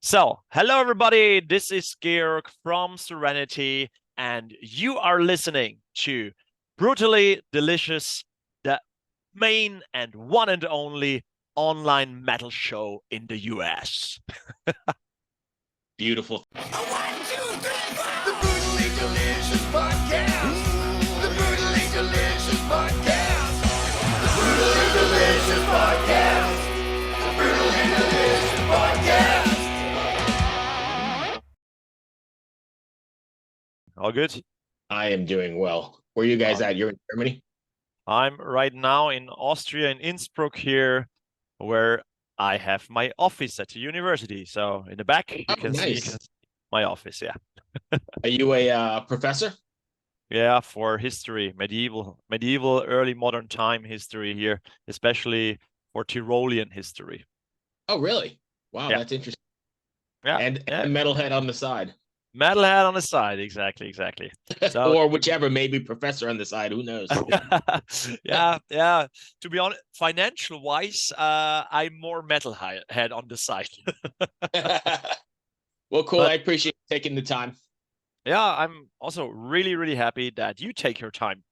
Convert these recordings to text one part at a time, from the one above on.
So, hello everybody, this is Georg from Serenity, and you are listening to Brutally Delicious, the main and one and only online metal show in the US. Beautiful. One, two, three, four. The Brutally Delicious Podcast. The Brutally Delicious Podcast. The Brutally Delicious Podcast. The Brutally Delicious Podcast. All good? I am doing well. Where are you guys at? You're in Germany? I'm right now in Austria, in Innsbruck here, where I have my office at the university. So in the back, you can see my office, yeah. Are you a professor? Yeah, for history, medieval, early modern time history here, especially for Tyrolean history. Oh, really? Wow, Yeah. that's interesting. Yeah. And a metalhead on the side. Metalhead on the side, exactly. So, or whichever, maybe professor on the side, who knows? yeah. To be honest, financial wise, I'm more metalhead on the side. Well, cool. But, I appreciate taking the time. Yeah, I'm also really happy that you take your time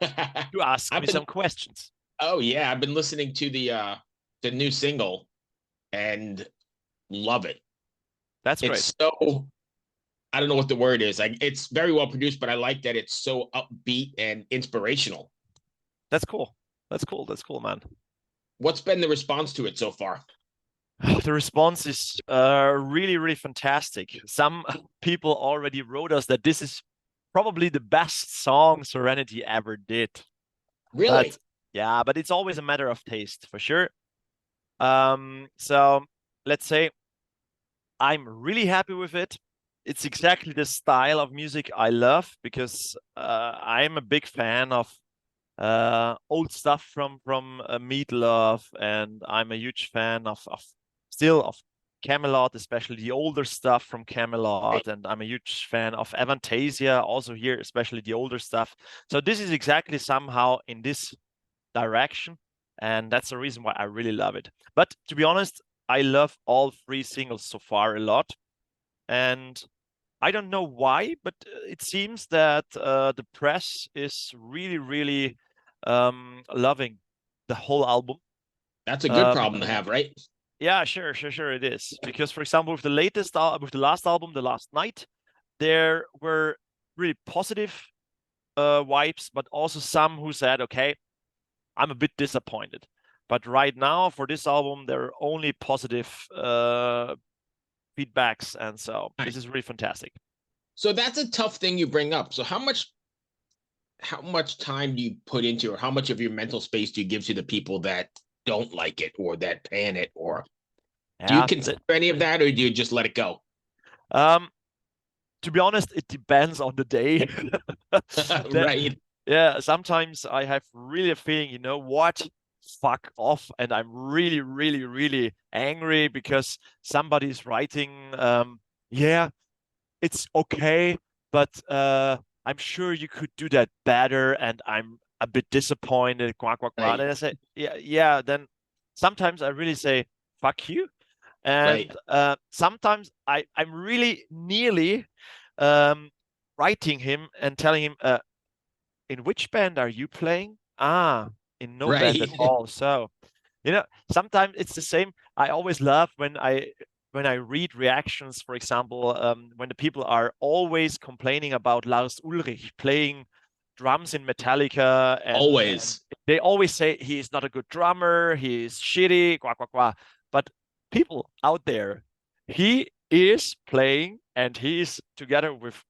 to ask me some questions. Oh yeah, I've been listening to the new single and love it. That's great. It's so, I don't know what the word is. Like, it's very well produced, but I like that it's so upbeat and inspirational. That's cool. That's cool, man. What's been the response to it so far? The response is really fantastic. Some people already wrote us that this is probably the best song Serenity ever did. Really? But it's always a matter of taste, for sure. So let's say I'm really happy with it. It's exactly the style of music I love, because I'm a big fan of old stuff from Meatloaf, and I'm a huge fan of Camelot, especially the older stuff from Camelot, and I'm a huge fan of Avantasia, also here, especially the older stuff. So this is exactly somehow in this direction, and that's the reason why I really love it. But to be honest, I love all three singles so far a lot, and I don't know why, but it seems that the press is really loving the whole album. That's a good problem to have, right? Yeah, sure it is. Because, for example, with the last album, The Last Night, there were really positive vibes, but also some who said, okay, I'm a bit disappointed. But right now, for this album, there are only positive feedbacks, and so this is really fantastic. So that's a tough thing you bring up. So how much time do you put into, or how much of your mental space do you give to the people that don't like it or that pan it, or do you consider any of that, or do you just let it go? To be honest, it depends on the day. Right. Yeah, sometimes I have really a feeling, you know what, fuck off, and I'm really angry because somebody's writing, yeah, it's okay, but I'm sure you could do that better, and I'm a bit disappointed. Quack. Right. And I say, yeah. Then sometimes I really say, fuck you. And sometimes I'm really nearly writing him and telling him, in which band are you playing? In no band at all. So, sometimes it's the same. I always love when I read reactions, for example, when the people are always complaining about Lars Ulrich playing drums in Metallica. And they always say he is not a good drummer, he is shitty, But people out there, he is playing, and he is together with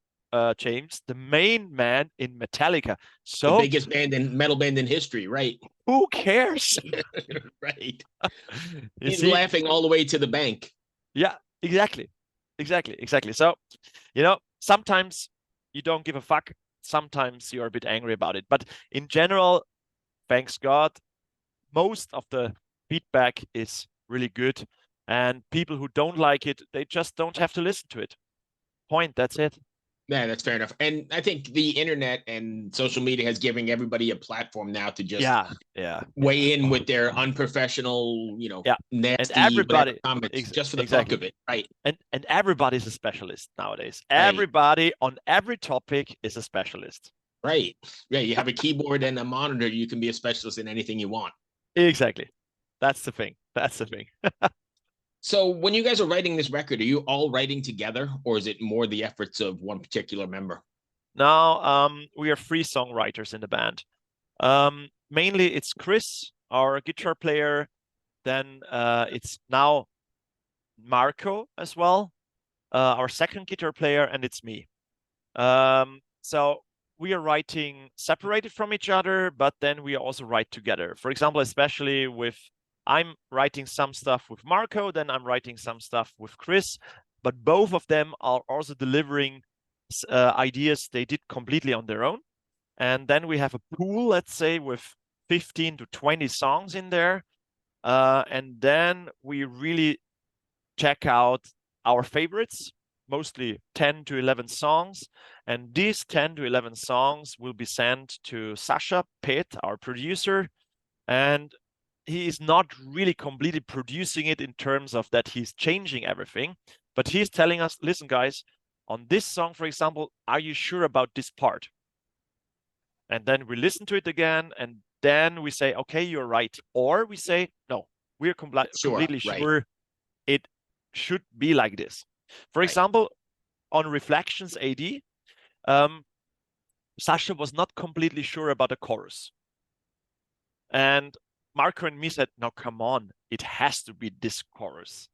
James, the main man in Metallica. So the biggest metal band in history, right? Who cares? Right. He's laughing all the way to the bank. Yeah, exactly. So, sometimes you don't give a fuck. Sometimes you're a bit angry about it. But in general, thanks God, most of the feedback is really good. And people who don't like it, they just don't have to listen to it. Point. That's it. Yeah, that's fair enough. And I think the internet and social media has given everybody a platform now to just weigh in with their unprofessional, nasty and everybody comments just for the exactly. fuck of it, right? And everybody's a specialist nowadays. Right. Everybody on every topic is a specialist. Right. Yeah, you have a keyboard and a monitor, you can be a specialist in anything you want. Exactly. That's the thing. So when you guys are writing this record, are you all writing together, or is it more the efforts of one particular member? Now, we are 3 songwriters in the band. Mainly it's Chris, our guitar player. Then it's now Marco as well, our second guitar player, and it's me. So we are writing separated from each other, but then we also write together. For example, especially I'm writing some stuff with Marco, then I'm writing some stuff with Chris, but both of them are also delivering ideas they did completely on their own. And then we have a pool, let's say, with 15 to 20 songs in there. And then we really check out our favorites, mostly 10 to 11 songs. And these 10 to 11 songs will be sent to Sasha Pitt, our producer. And he is not really completely producing it in terms of that he's changing everything, but he's telling us, listen, guys, on this song, for example, are you sure about this part? And then we listen to it again, and then we say, okay, you're right. Or we say, no, we're completely sure it should be like this. For example, on Reflections AD, Sasha was not completely sure about the chorus. And Marco and me said, no, come on, it has to be this chorus.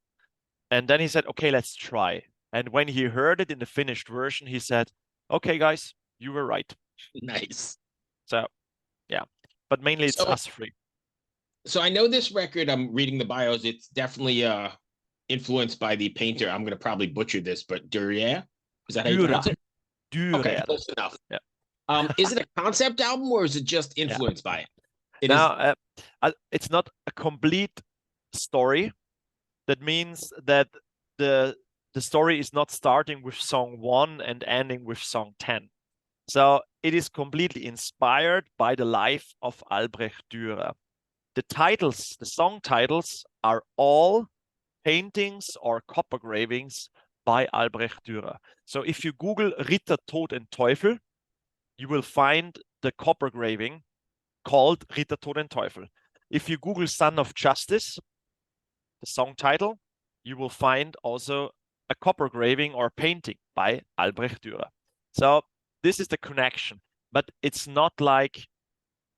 And then he said, okay, let's try. And when he heard it in the finished version, he said, okay, guys, you were right. Nice. So, yeah, but mainly it's us 3. So I know this record, I'm reading the bios, it's definitely influenced by the painter. I'm going to probably butcher this, but Dürer? Is that how you pronounce it? Dürer. Okay, close enough. Yeah. Is it a concept album, or is it just influenced by it? It's not a complete story. That means that the story is not starting with song 1 and ending with song 10. So it is completely inspired by the life of Albrecht Dürer. The song titles are all paintings or copper gravings by Albrecht Dürer. So if you Google Ritter, Tod und Teufel, you will find the copper graving called Ritter, Tod und Teufel. If you Google Son of Justice, the song title, you will find also a copper graving or painting by Albrecht Dürer. So this is the connection, but it's not like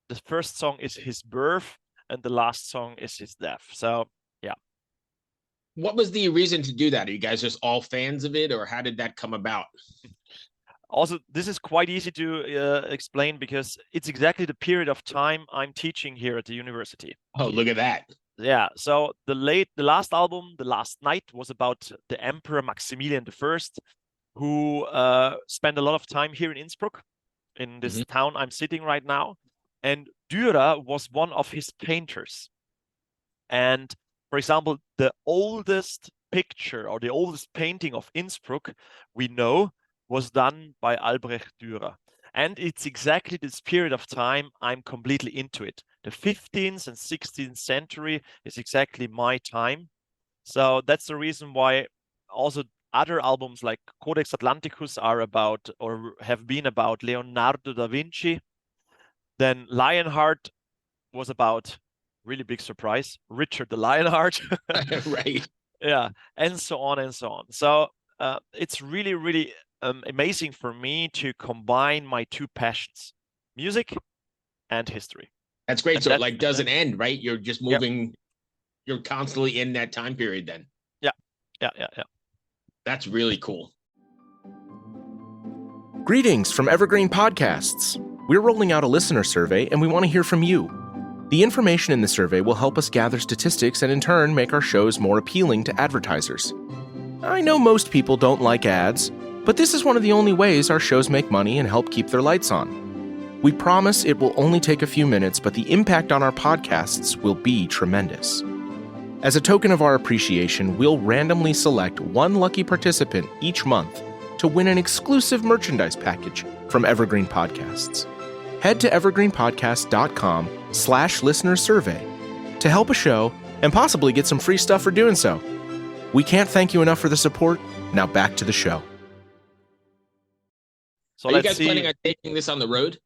the first song is his birth and the last song is his death. So, yeah. What was the reason to do that? Are you guys just all fans of it, or how did that come about? Also, this is quite easy to explain because it's exactly the period of time I'm teaching here at the university. Oh, look at that. Yeah, so the last album, The Last Night, was about the Emperor Maximilian I, who spent a lot of time here in Innsbruck, in this town I'm sitting right now. And Dürer was one of his painters. And for example, the oldest picture or the oldest painting of Innsbruck we know was done by Albrecht Dürer. And it's exactly this period of time I'm completely into it. The 15th and 16th century is exactly my time. So that's the reason why also other albums like Codex Atlanticus are about or have been about Leonardo da Vinci. Then Lionheart was about, really big surprise, Richard the Lionheart. Right. Yeah, and so on and so on. So it's really, really amazing for me to combine my 2 passions, music and history. That's great. And so it doesn't end, right? You're just moving, you're constantly in that time period then. Yeah. That's really cool. Greetings from Evergreen Podcasts. We're rolling out a listener survey and we want to hear from you. The information in the survey will help us gather statistics and in turn make our shows more appealing to advertisers. I know most people don't like ads, but this is one of the only ways our shows make money and help keep their lights on. We promise it will only take a few minutes, but the impact on our podcasts will be tremendous. As a token of our appreciation, we'll randomly select one lucky participant each month to win an exclusive merchandise package from Evergreen Podcasts. Head to evergreenpodcast.com/listener-survey to help a show and possibly get some free stuff for doing so. We can't thank you enough for the support. Now back to the show. So Are you let's guys see. planning on taking this on the road?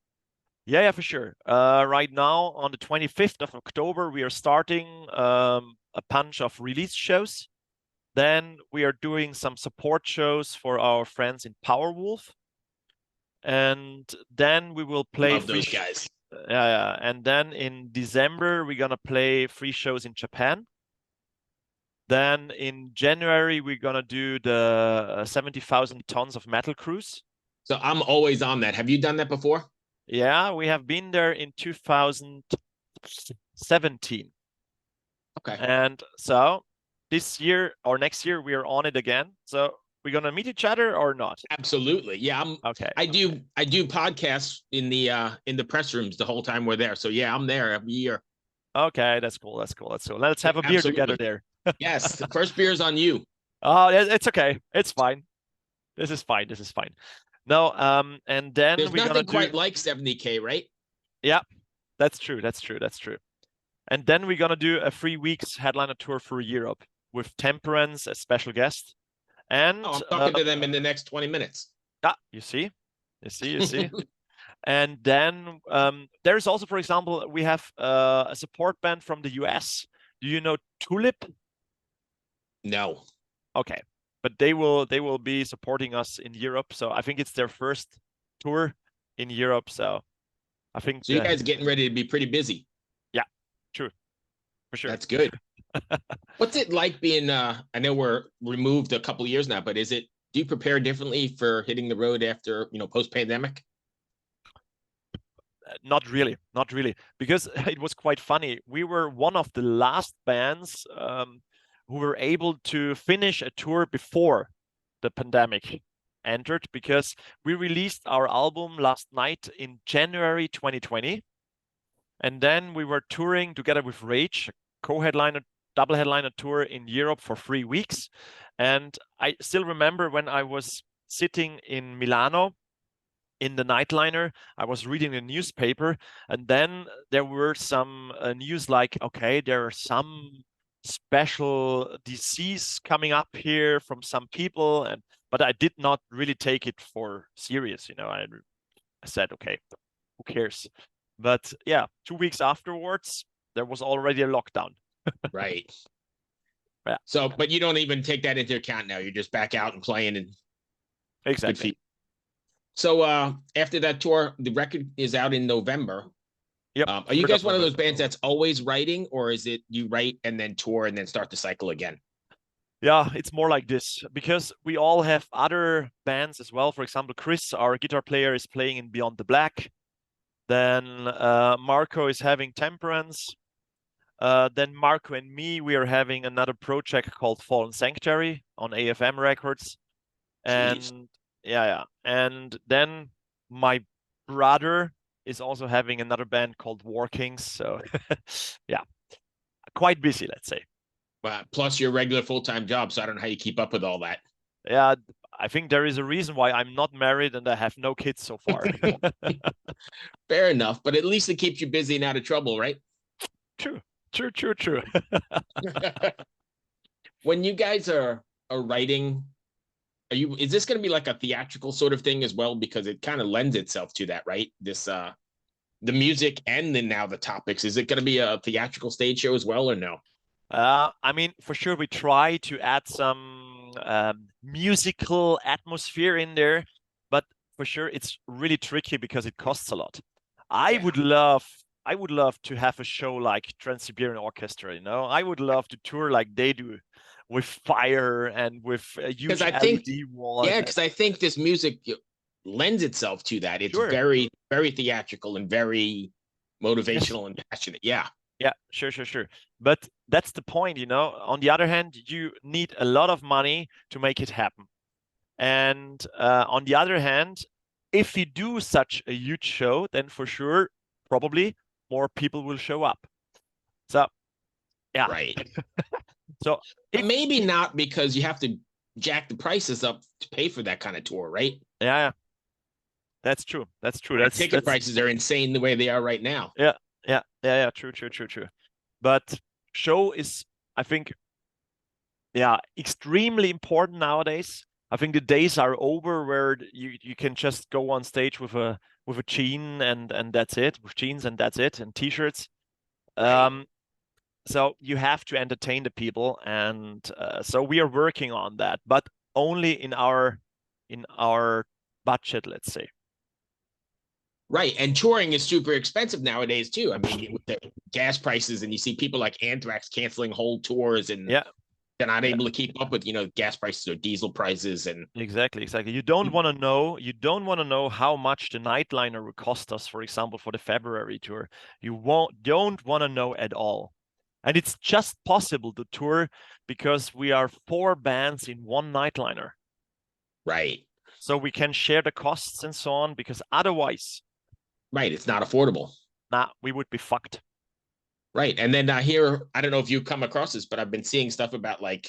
Yeah, for sure. Right now, on the 25th of October, we are starting a bunch of release shows. Then we are doing some support shows for our friends in Powerwolf. And then we will play Love those guys. Yeah. And then in December, we're going to play free shows in Japan. Then in January, we're going to do the 70,000 tons of metal cruise. So I'm always on that. Have you done that before? Yeah, we have been there in 2017. Okay. And so this year or next year, we are on it again. So we're going to meet each other or not? Absolutely. Yeah. Okay. I do podcasts in the press rooms the whole time we're there. So yeah, I'm there every year. Okay, that's cool. Let's have a beer together there. Yes, the first beer is on you. Oh, it's okay. It's fine. This is fine. No, and then There's we're nothing gonna quite like 70K, right? Yeah, that's true. And then we're gonna do a 3 weeks headliner tour for Europe with Temperance as special guest. And I'm talking to them in the next 20 minutes. You see. And then there's also, for example, we have a support band from the US. Do you know Tulip? No. Okay, but they will be supporting us in Europe. So I think it's their first tour in Europe. So I think. So you guys are getting ready to be pretty busy. Yeah, true, for sure. That's good. What's it like being? I know we're removed a couple of years now, but do you prepare differently for hitting the road after post pandemic? Not really, because it was quite funny. We were one of the last bands who were able to finish a tour before the pandemic entered, because we released our album last night in January 2020. And then we were touring together with Rage, a co-headliner, double headliner tour in Europe for 3 weeks. And I still remember when I was sitting in Milano in the nightliner, I was reading the newspaper, and then there were some news like, okay, there are some special disease coming up here from some people, but I did not really take it for serious. I said, okay, who cares? But yeah, 2 weeks afterwards, there was already a lockdown. Right. Yeah. So, but you don't even take that into account now. You're just back out and playing and Exactly. So after that tour, the record is out in November. Yep. Are you guys one of those bands that's always writing, or is it you write and then tour and then start the cycle again? Yeah, it's more like this, because we all have other bands as well. For example, Chris, our guitar player, is playing in Beyond the Black. Then Marco is having Temperance. Then Marco and me, we are having another project called Fallen Sanctuary on AFM Records. And Jeez. yeah. And then my brother is also having another band called War Kings. So yeah, quite busy, let's say. Plus your regular full-time job. So I don't know how you keep up with all that. Yeah, I think there is a reason why I'm not married and I have no kids so far. Fair enough. But at least it keeps you busy and out of trouble, right? True. When you guys are writing, is this going to be like a theatrical sort of thing as well? Because it kind of lends itself to that, right? This the music and then now the topics. Is it going to be a theatrical stage show as well, or no? I mean, for sure, we try to add some musical atmosphere in there, but for sure, it's really tricky because it costs a lot. I would love to have a show like Trans-Siberian Orchestra. I would love to tour like they do, with fire and with a huge LED wall. Yeah, because I think this music lends itself to that. It's very, very theatrical and very motivational and passionate. Yeah. Yeah, sure. But that's the point, On the other hand, you need a lot of money to make it happen. And on the other hand, if you do such a huge show, then for sure, probably more people will show up. So, yeah. Right. So maybe not, because you have to jack the prices up to pay for that kind of tour, right? Yeah. That's true. That's true. Ticket prices are insane the way they are right now. Yeah. True. But show is, I think, extremely important nowadays. I think the days are over where you can just go on stage with a jean and that's it, with jeans and that's it, and t-shirts. Right. So you have to entertain the people, and so we are working on that, but only in our budget, let's say. Right. And touring is super expensive nowadays too. I mean, with the gas prices, and you see people like Anthrax canceling whole tours, and they're not able to keep up with, gas prices or diesel prices. And exactly. You don't want to know how much the Nightliner will cost us, for example, for the February tour. You don't want to know at all. And it's just possible to tour because we are 4 bands in one Nightliner. Right. So we can share the costs and so on, because otherwise, right, it's not affordable. We would be fucked. Right. And then here, I don't know if you come across this, but I've been seeing stuff about like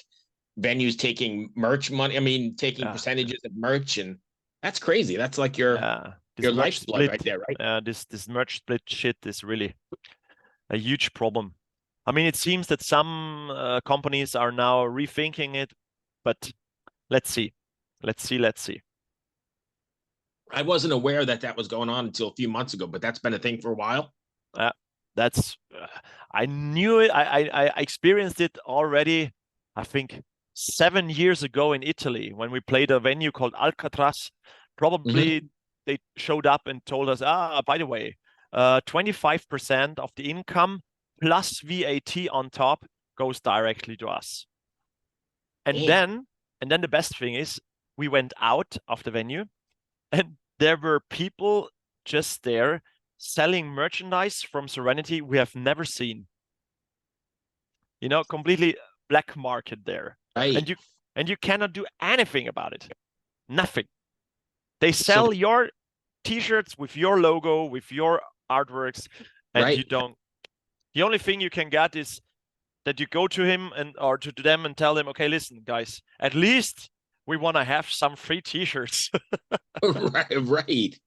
venues taking merch money. I mean, taking percentages of merch, and that's crazy. That's like your lifeblood right there, right? This merch split shit is really a huge problem. I mean, it seems that some companies are now rethinking it, but let's see. I wasn't aware that was going on until a few months ago, but that's been a thing for a while. I knew it. I experienced it already, I think 7 years ago in Italy, when we played a venue called Alcatraz. Probably they showed up and told us, by the way, 25% of the income plus VAT on top goes directly to us. And then the best thing is, we went out of the venue, and there were people just there selling merchandise from Serenity we have never seen. Completely black market there. Right. And you cannot do anything about it. Nothing. They sell your t-shirts with your logo, with your artworks, and you don't. The only thing you can get is that you go to him or to them and tell them, okay, listen, guys, at least we want to have some free t-shirts. Right.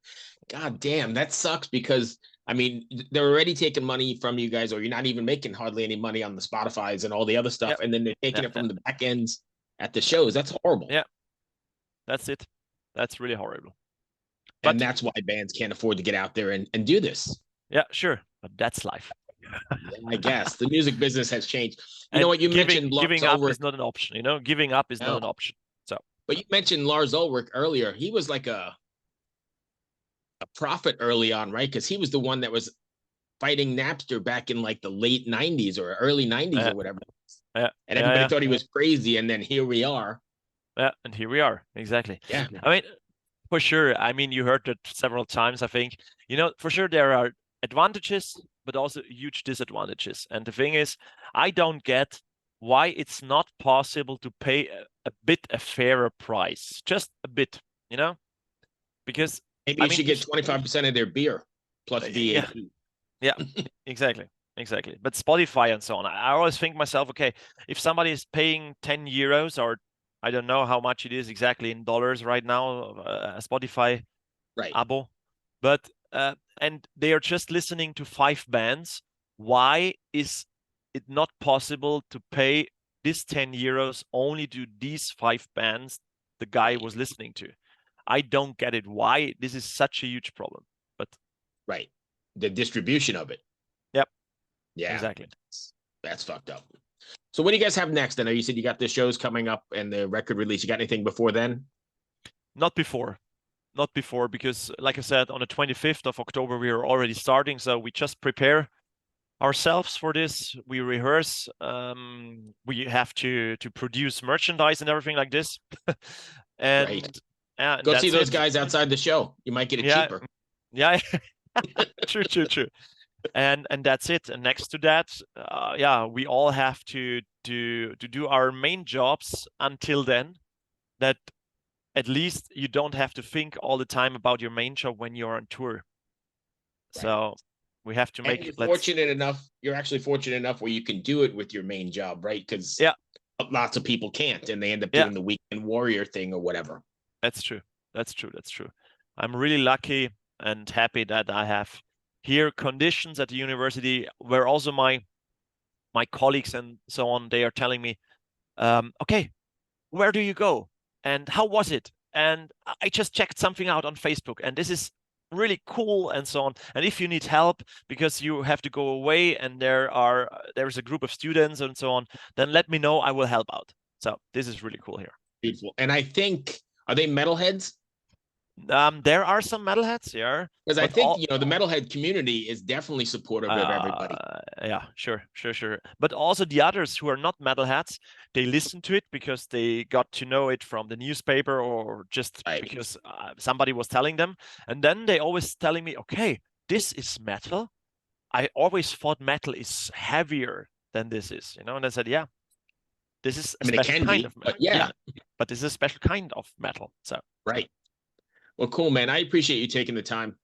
God damn, that sucks, because I mean, they're already taking money from you guys, or you're not even making hardly any money on the Spotifys and all the other stuff. And then they're taking it from the back ends at the shows. That's horrible. Yeah. That's it. That's really horrible. And that's why bands can't afford to get out there and do this. Yeah, sure. But that's life. I guess the music business has changed. You know what you mentioned? Giving up is not an option. Giving up is not an option. So, but you mentioned Lars Ulrich earlier. He was like a prophet early on, right? Because he was the one that was fighting Napster back in like the late 90s or early 90s or whatever. And everybody thought he was crazy, and then here we are. Yeah, and here we are. Exactly. Yeah. I mean, for sure. I mean, you heard that several times, I think. For sure there are advantages, but also huge disadvantages. And the thing is, I don't get why it's not possible to pay a fairer price. Just a bit, because maybe you should get 25% of their beer plus VAT. Yeah, exactly. But Spotify and so on, I always think myself, okay, if somebody is paying 10 euros, or I don't know how much it is exactly in dollars right now, a Spotify abo, but and they are just listening to 5 bands, why is it not possible to pay this 10 euros only to these 5 bands the guy was listening to? I don't get it. Why this is such a huge problem. But the distribution of it. Yep. Yeah. Exactly. That's fucked up. So what do you guys have next? I know you said you got the shows coming up and the record release. You got anything before then? Not before, because like I said, on the 25th of October, we are already starting. So we just prepare ourselves for this. We rehearse. We have to produce merchandise and everything like this. And go see those guys outside the show. You might get it cheaper. Yeah. True. And that's it. And next to that, we all have to do our main jobs until then, that at least you don't have to think all the time about your main job when you're on tour. So we have to make you're actually fortunate enough where you can do it with your main job, right? Because lots of people can't, and they end up doing the weekend warrior thing or whatever. That's true. I'm really lucky and happy that I have here conditions at the university where also my colleagues and so on, they are telling me, okay, where do you go? And how was it? And I just checked something out on Facebook, and this is really cool, and so on. And if you need help because you have to go away and there's a group of students and so on, then let me know. I will help out. So this is really cool here. Beautiful. And I think, are they metalheads? There are some metalheads, yeah. Because I think the metalhead community is definitely supportive of everybody. Yeah, sure. But also the others who are not metalheads, they listen to it because they got to know it from the newspaper or just because somebody was telling them. And then they always telling me, okay, this is metal. I always thought metal is heavier than this is, And I said, yeah, this is a special kind of metal. But this is a special kind of metal. So right. Well, cool, man. I appreciate you taking the time.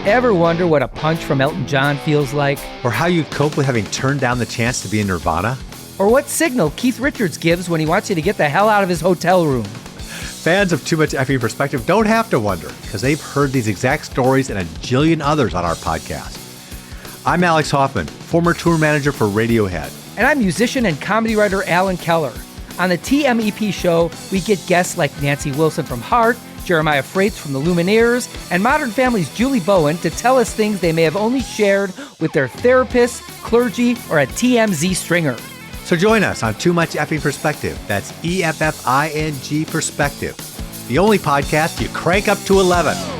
Ever wonder what a punch from Elton John feels like? Or how you'd cope with having turned down the chance to be in Nirvana? Or what signal Keith Richards gives when he wants you to get the hell out of his hotel room? Fans of Too Much Effing Perspective don't have to wonder, because they've heard these exact stories and a jillion others on our podcast. I'm Alex Hoffman, former tour manager for Radiohead. And I'm musician and comedy writer Alan Keller. On the TMEP show, we get guests like Nancy Wilson from Heart, Jeremiah Freites from the Lumineers, and Modern Family's Julie Bowen to tell us things they may have only shared with their therapist, clergy, or a TMZ stringer. So join us on Too Much Effing Perspective. That's EFFING Perspective. The only podcast you crank up to 11.